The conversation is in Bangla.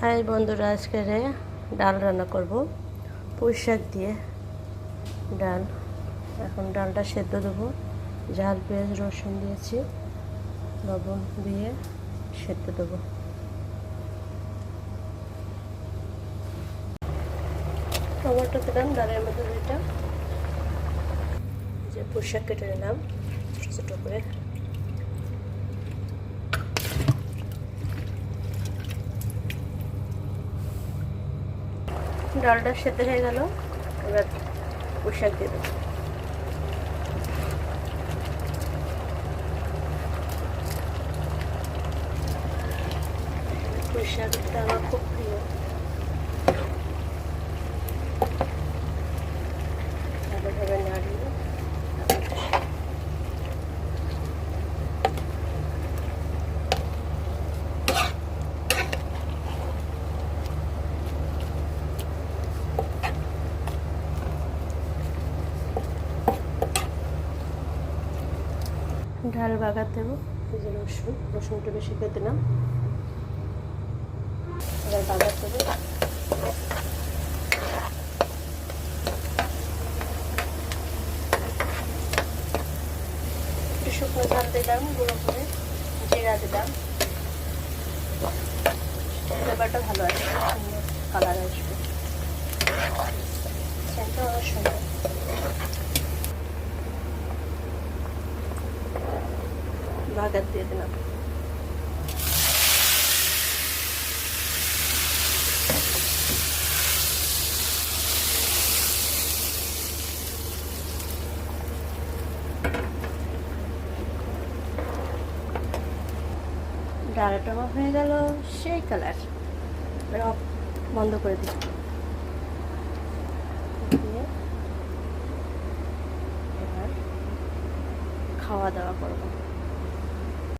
হাই বন্ধুরা, আজকে ডাল রান্না করব পুঁই শাক দিয়ে ডাল। এখন ডালটা সেদ্ধ দেবো। ঝাল পেঁয়াজ রসুন দিয়েছি, লবণ দিয়ে সেদ্ধ দেবো। টমেটো দিলাম ডালের মধ্যে দুইটা, যে পুঁই শাক কেটে নিলাম ছোটো ছোটো করে। ডালটা সেদ্ধ হয়ে গেল, এবার পুঁই শাক দিয়ে দেবো। পুঁই শাকটা আমার খুব প্রিয়। ভালোভাবে নাড়িয়ে ডাল বাগার দেবো। এই যে রসুনটা বেশি করে দিলাম, এবার বাগার দেবো। একটু শুকনো ঝাল দিলাম, গুঁড়ো করে জিরা দিলাম। ব্যাপারটা ভালো আছে, সুন্দর কালার আসবে, সেটা অনেক সুন্দর। বাগার দিয়ে দিলাম। ডালটা হয়ে গেল সেই কালার, বন্ধ করে দিই। এবার খাওয়া দাওয়া করবো।